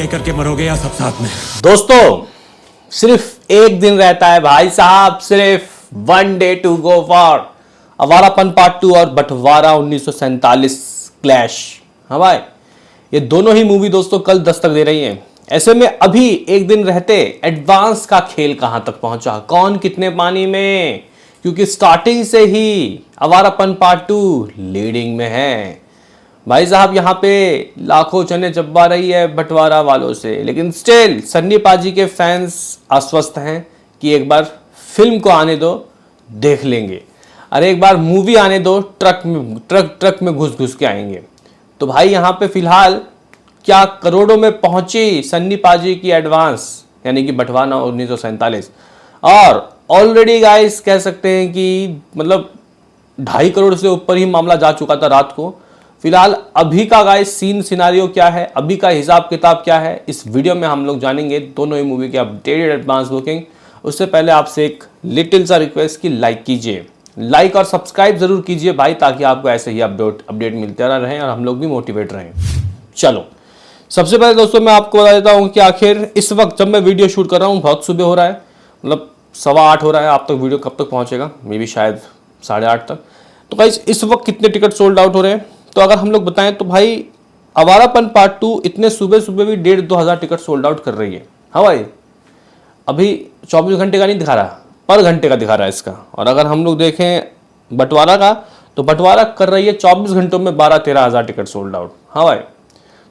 एक करके मरोगे या सब साथ में? दोस्तों सिर्फ एक दिन रहता है भाई साहब, सिर्फ one day to go for Awarapan part 2 और बंटवारा 1947 क्लैश। हाँ भाई, ये दोनों ही मूवी दोस्तों कल दस्तक दे रही हैं। ऐसे में अभी एक दिन रहते एडवांस का खेल कहां तक पहुंचा, कौन कितने पानी में, क्योंकि स्टार्टिंग से ही आवारापन पार्ट 2 लीडिंग में है भाई साहब। यहाँ पे लाखों चने चब्बा रही है बंटवारा वालों से, लेकिन स्टिल सन्नी पाजी के फैंस आश्वस्त हैं कि एक बार फिल्म को आने दो, देख लेंगे। अरे एक बार मूवी आने दो, ट्रक में घुस घुस के आएंगे। तो भाई यहाँ पे फिलहाल क्या करोड़ों में पहुंची सन्नी पाजी की एडवांस, यानी कि बंटवारा 1947, और ऑलरेडी गाइस कह सकते हैं कि मतलब 2.5 करोड़ से ऊपर ही मामला जा चुका था रात को। फिलहाल अभी का गाइस सीन सिनारियो क्या है, अभी का हिसाब किताब क्या है, इस वीडियो में हम लोग जानेंगे दोनों ही मूवी की अपडेटेड एडवांस बुकिंग। उससे पहले आपसे एक लिटिल सा रिक्वेस्ट कि लाइक कीजिए, लाइक और सब्सक्राइब जरूर कीजिए भाई, ताकि आपको ऐसे ही अपडेट मिलते रहें और हम लोग भी मोटिवेट रहें। चलो सबसे पहले दोस्तों मैं आपको बता देता हूँ कि आखिर इस वक्त जब मैं वीडियो शूट कर रहा हूँ बहुत सुबह हो रहा है, मतलब 8:15 हो रहा है। आप तक वीडियो कब तक पहुँचेगा, मे बी शायद 8:30 तक। तो गाइस इस वक्त कितने टिकट सोल्ड आउट हो रहे हैं, तो अगर हम लोग बताएं तो भाई आवारापन पार्ट 2 इतने सुबह सुबह भी 1,500-2 हज़ार टिकट सोल्ड आउट कर रही है। हाँ भाई, अभी 24 घंटे का नहीं दिखा रहा, पर घंटे का दिखा रहा है इसका। और अगर हम लोग देखें बंटवारा का, तो बंटवारा कर रही है 24 घंटों में 12-13 हज़ार टिकट सोल्ड आउट। हाँ भाई,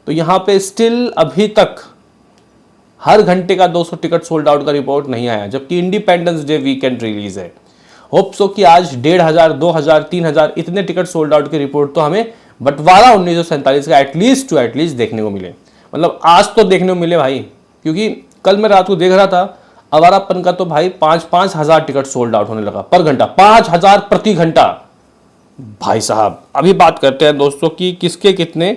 तो यहाँ पे स्टिल अभी तक हर घंटे का 200 टिकट सोल्ड आउट का रिपोर्ट नहीं आया, जबकि इंडिपेंडेंस डे वीकेंड रिलीज है। होप सो कि आज 1,500, 2,000, 3,000 इतने टिकट सोल्ड आउट की रिपोर्ट तो हमें बंटवारा 1947 का एटलीस्ट देखने को मिले। मतलब आज तो देखने को मिले भाई, क्योंकि कल मैं रात को देख रहा था आवारापन का, तो भाई 5-5 हज़ार टिकट सोल्ड आउट होने लगा पर घंटा, 5,000 प्रति घंटा। भाई साहब अभी बात करते हैं दोस्तों कि किसके कितने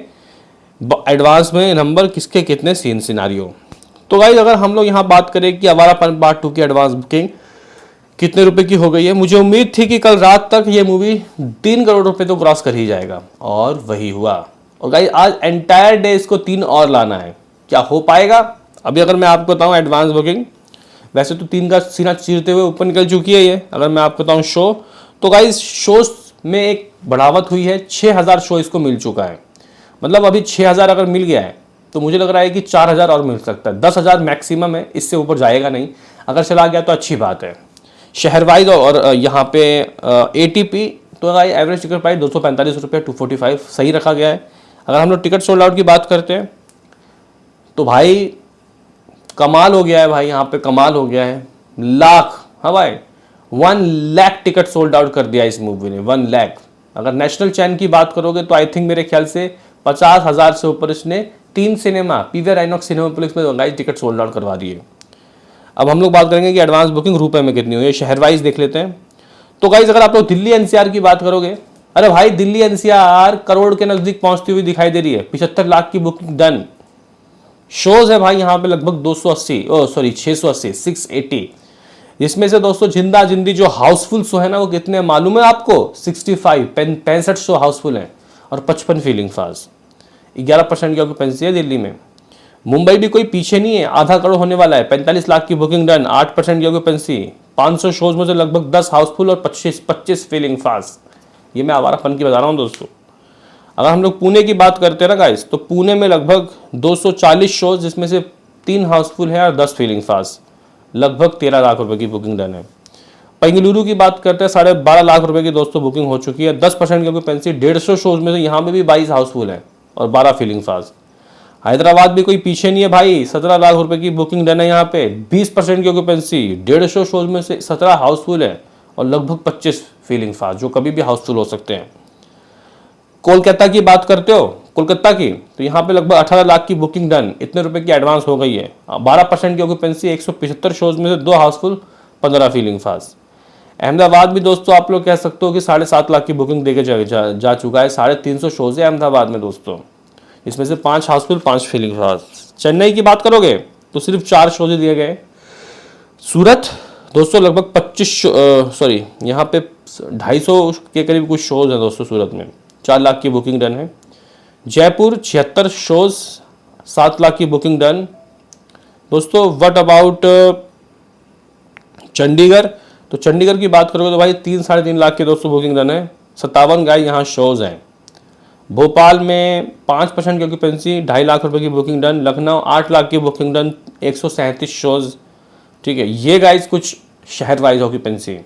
एडवांस में नंबर, किसके कितने सीन सिनारियो। तो गाइस अगर हम लोग यहाँ बात करें कि आवारापन पार्ट 2 की एडवांस बुकिंग कितने रुपए की हो गई है, मुझे उम्मीद थी कि कल रात तक ये मूवी 3 करोड़ रुपए तो क्रॉस कर ही जाएगा, और वही हुआ। और गाइस आज एंटायर डे इसको 3 और लाना है, क्या हो पाएगा? अभी अगर मैं आपको बताऊं एडवांस बुकिंग, वैसे तो 3 का सीना चीरते हुए ऊपर निकल चुकी है ये। अगर मैं आपको बताऊं शो, तो गाइस शोज में एक बढ़ावत हुई है, 6,000 शो इसको मिल चुका है। मतलब अभी 6,000 अगर मिल गया है तो मुझे लग रहा है कि 4,000 और मिल सकता है। 10,000 मैक्सिमम है, इससे ऊपर जाएगा नहीं। अगर चला गया तो अच्छी बात है। शहर वाइज और यहाँ पे ATP तो एवरेज टिकट प्राइस 245 रुपये, 245 सही रखा गया है। अगर हम लोग टिकट सोल्ड आउट की बात करते हैं तो भाई कमाल हो गया है भाई, यहाँ पे कमाल हो गया है। लाख, हाँ भाई 1 लाख टिकट सोल्ड आउट कर दिया इस मूवी ने, 1 लाख। अगर नेशनल चैन की बात करोगे तो आई थिंक मेरे ख्याल से 50,000 से ऊपर इसने 3 सिनेमा PVR आइनॉक्स सिनेमाप्लेक्स में गाइस टिकट सोल्ड आउट करवा दिए। अब हम लोग बात करेंगे कि एडवांस बुकिंग रुपए में कितनी हुई है, शहर वाइज देख लेते हैं। तो गाइस अगर आप लोग दिल्ली NCR की बात करोगे, अरे भाई दिल्ली NCR करोड़ के नजदीक पहुंचती हुई दिखाई दे रही है। 75 लाख की बुकिंग डन। शोज है भाई यहाँ पे लगभग 680, जिसमें से दोस्तों जिंदा जिंदी जो हाउसफुल शो है ना, वो कितने मालूम है आपको? 65 शो हाउसफुल हैं और 55 फीलिंग फास्ट। 11% की ऑक्यूपेंसी है दिल्ली में। मुंबई भी कोई पीछे नहीं है, आधा करोड़ होने वाला है, 45 लाख की बुकिंग डन, 8% की ऑक्यूपेंसी, 500 शोज में से लगभग 10 हाउसफुल और 25 फीलिंग फास्ट। ये मैं आवारापन की बता रहा हूँ दोस्तों। अगर हम लोग पुणे की बात करते हैं ना गाइस, तो पुणे में लगभग 240 शोज, जिसमें से 3 हाउसफुल है और 10 फीलिंग फास्ट, लगभग 13 लाख रुपए की बुकिंग डन है। बेंगलुरु की बात करते हैं, 12.5 लाख रुपए की दोस्तों बुकिंग हो चुकी है, 10% की ऑक्यूपेंसी, 150 शोज में से यहाँ पे भी 22 हाउसफुल है और 12 फीलिंग फास्ट। हैदराबाद भी कोई पीछे नहीं है भाई, 17 लाख रुपए की बुकिंग डन है यहाँ पे, 20% की ऑक्यूपेंसी, 150 शोज में से 17 हाउसफुल है और लगभग 25 फीलिंग फास्ट, जो कभी भी हाउसफुल हो सकते हैं। कोलकाता की बात करते हो, कोलकाता की, तो यहाँ पे लगभग 18 लाख की बुकिंग डन, इतने रुपए की एडवांस हो गई है, 12% की ऑक्यूपेंसी, 175 शोज में से 2 हाउसफुल, 15 फीलिंग फास्ट। अहमदाबाद भी दोस्तों आप लोग कह सकते हो कि 7.5 लाख की बुकिंग देके जा चुका है, 350 शोज है अहमदाबाद में दोस्तों, इसमें से 5 हाउसफुल, 5 फीलिंग फास्ट। चेन्नई की बात करोगे तो सिर्फ 4 शोज दिए गए। सूरत दोस्तों लगभग 25 यहाँ पे 250 के करीब कुछ शोज हैं दोस्तों सूरत में, 4 लाख की बुकिंग डन है। जयपुर 76 शोज, 7 लाख की बुकिंग डन। दोस्तों व्हाट अबाउट चंडीगढ़? तो चंडीगढ़ की बात करोगे तो भाई 3-3.5 लाख की दोस्तों बुकिंग डन है। 57 गाय यहाँ शोज हैं। भोपाल में 5% की ऑक्यूपेंसी, 2.5 लाख रुपए की बुकिंग डन। लखनऊ 8 लाख की बुकिंग डन, 137 शोज। ठीक है, ये गाइस कुछ शहर वाइज ऑक्यूपेंसी।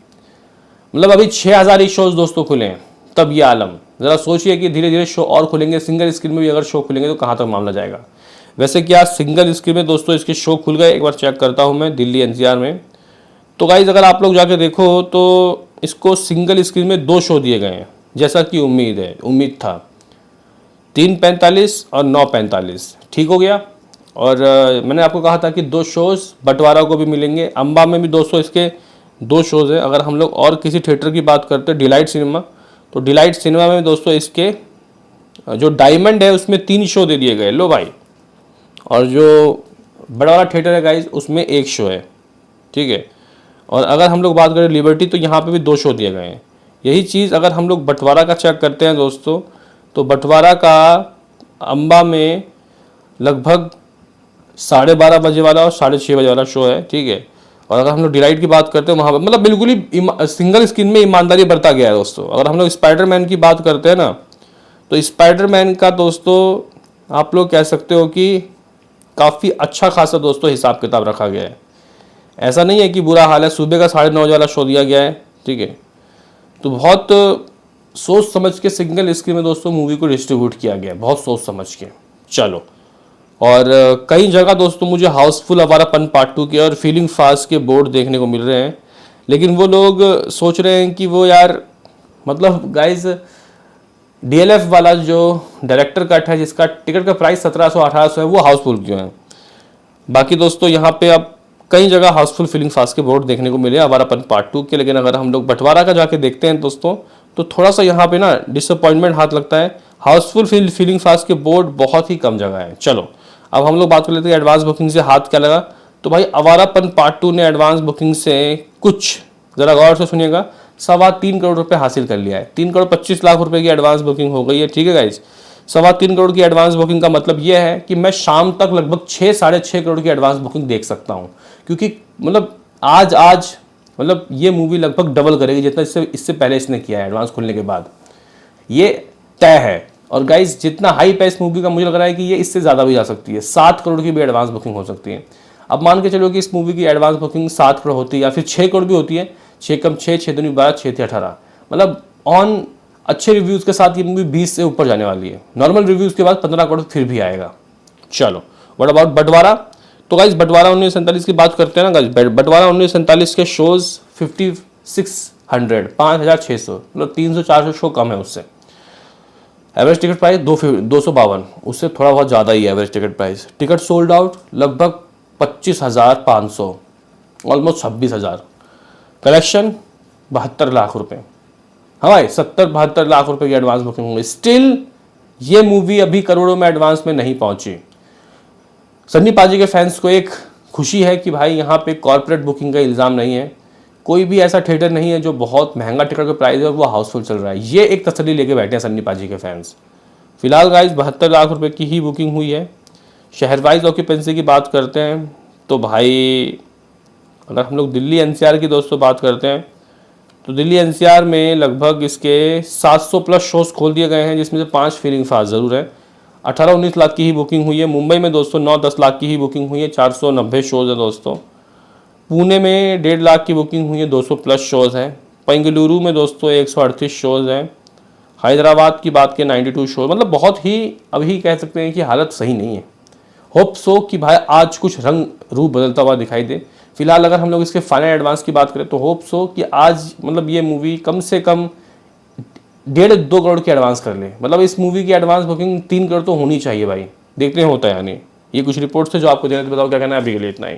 मतलब अभी 6,000 ही शोज दोस्तों खुले हैं, तब ये आलम। ज़रा सोचिए कि धीरे धीरे शो और खुलेंगे, सिंगल स्क्रीन में भी अगर शो खुलेंगे तो कहाँ तक मामला जाएगा। वैसे क्या सिंगल स्क्रीन में दोस्तों इसके शो खुल गए? एक बार चेक करता हूँ मैं दिल्ली एनसीआर में। तो गाइज अगर आप लोग जाके देखो तो इसको सिंगल स्क्रीन में 2 शो दिए गए हैं, जैसा कि उम्मीद था। 3:45 और 9:45 ठीक हो गया। और मैंने आपको कहा था कि 2 शोज़ बंटवारा को भी मिलेंगे। अम्बा में भी दोस्तों इसके 2 शोज़ हैं। अगर हम लोग और किसी थिएटर की बात करते हैं, डिलाइट सिनेमा, तो डिलाइट सिनेमा में दोस्तों इसके जो डायमंड है उसमें 3 शो दे दिए गए, लो भाई। और जो बड़ा वाला थिएटर है गाइज उसमें 1 शो है, ठीक है। और अगर हम लोग बात करें लिबर्टी, तो यहाँ पे भी 2 शो दिए गए हैं। यही चीज़ अगर हम लोग बंटवारा का चेक करते हैं दोस्तों, तो बंटवारा का अम्बा में लगभग 12:30 बजे वाला और 6:30 बजे वाला शो है, ठीक है। और अगर हम लोग डिलाइट की बात करते हैं वहाँ पर मतलब बिल्कुल ही सिंगल स्क्रीन में ईमानदारी बरता गया है दोस्तों। अगर हम लोग स्पाइडरमैन की बात करते हैं ना, तो स्पाइडरमैन का दोस्तों आप लोग कह सकते हो कि काफ़ी अच्छा खासा दोस्तों हिसाब किताब रखा गया है। ऐसा नहीं है कि बुरा हाल है। सुबह का 9:30 बजे वाला शो दिया गया है, ठीक है। तो बहुत सोच समझ के सिंगल स्क्रीन में दोस्तों मूवी को डिस्ट्रीब्यूट किया गया है, बहुत सोच समझ के। चलो, और कई जगह दोस्तों मुझे हाउसफुल आवारापन पार्ट 2 के और फीलिंग फास्ट के बोर्ड देखने को मिल रहे हैं। लेकिन वो लोग सोच रहे हैं कि वो यार मतलब गाइज DLF वाला जो डायरेक्टर कट है जिसका टिकट का प्राइस 1700-1800 है, वो हाउसफुल क्यों है। बाकी दोस्तों यहाँ पे अब कई जगह हाउसफुल फीलिंग फास्ट के बोर्ड देखने को मिले आवारापन पार्ट 2 के। लेकिन अगर हम लोग बंटवारा का जाके देखते हैं दोस्तों, तो थोड़ा सा यहाँ पे ना डिसअपॉइंटमेंट हाथ लगता है। हाउसफुल फीलिंग फास्ट के बोर्ड बहुत ही कम जगह है। चलो अब हम लोग बात कर लेते हैं एडवांस बुकिंग से हाथ क्या लगा। तो भाई आवारापन पार्ट 2 ने एडवांस बुकिंग से कुछ, ज़रा गौर से सुनिएगा, 3.25 करोड़ रुपए हासिल कर लिया है। 3.25 करोड़ रुपए की एडवांस बुकिंग हो गई है, ठीक है गाइज। 3.25 करोड़ की एडवांस बुकिंग का मतलब यह है कि मैं शाम तक लगभग 6-6.5 करोड़ की एडवांस बुकिंग देख सकता हूँ। क्योंकि मतलब आज मतलब ये मूवी लगभग डबल करेगी जितना इससे पहले इसने किया है एडवांस खुलने के बाद, ये तय है। और गाइज जितना हाइप है इस मूवी का, मुझे लग रहा है कि ये इससे ज़्यादा भी जा सकती है। 7 करोड़ की भी एडवांस बुकिंग हो सकती है। अब मान के चलो कि इस मूवी की एडवांस बुकिंग 7 करोड़ होती है या फिर 6 करोड़ भी होती है। 6 कम 6, 6 दूनी 12, 6 × 18, मतलब ऑन अच्छे रिव्यूज़ के साथ ये मूवी 20 से ऊपर जाने वाली है। नॉर्मल रिव्यूज़ के बाद 15 करोड़ फिर भी आएगा। चलो व्हाट अबाउट बंटवारा? तो गाइज बंटवारा 1947 की बात करते हैं ना गाइज, बंटवारा 1947 के शोज़ 5,600 मतलब 300-400 शो कम है उससे। एवरेज टिकट प्राइस 252, उससे थोड़ा बहुत ज़्यादा ही है average ticket price. Ticket sold out लगभग 25,500, ऑलमोस्ट 26,000। कलेक्शन 72 लाख रुपए। हाँ भाई 70-72 लाख रुपए की एडवांस बुकिंग होंगी। स्टिल ये मूवी अभी करोड़ों में एडवांस में नहीं पहुंची। सन्नी पाजी के फैंस को एक खुशी है कि भाई यहाँ पे कॉर्पोरेट बुकिंग का इल्ज़ाम नहीं है। कोई भी ऐसा थिएटर नहीं है जो बहुत महंगा टिकट का प्राइस है और वो हाउसफुल चल रहा है। ये एक तसल्ली लेके बैठे हैं सन्नी पाजी के फैंस। फिलहाल गाइस 72 लाख रुपए की ही बुकिंग हुई है। शहर वाइज ऑक्यूपेंसी की बात करते हैं तो भाई अगर हम लोग दिल्ली NCR की दोस्तों बात करते हैं तो दिल्ली NCR में लगभग इसके 700+ शोज़ खोल दिए गए हैं, जिसमें से 5 फीलिंग फास्ट ज़रूर है। 18-19 लाख की ही बुकिंग हुई है। मुंबई में दोस्तों 9-10 लाख की ही बुकिंग हुई है, 490 शोज़ है दोस्तों। पुणे में 1.5 लाख की बुकिंग हुई है, 200+ शोज़ हैं। बेंगलुरु में दोस्तों 138 शोज़ हैं। हैदराबाद की बात के 92 शो, मतलब बहुत ही अभी कह सकते हैं कि हालत सही नहीं है। होप सो कि भाई आज कुछ रंग रूप बदलता हुआ दिखाई दे। फिलहाल अगर हम लोग इसके फाइनल एडवांस की बात करें तो होप सो कि आज मतलब ये मूवी कम से कम 1.5-2 करोड़ की एडवांस कर ले। मतलब इस मूवी की एडवांस बुकिंग 3 करोड़ तो होनी चाहिए भाई, देखते हैं होता है या नहीं। ये कुछ रिपोर्ट्स थे जो आपको देने थे, बताओ क्या कहना है। अभी के लिए इतना ही।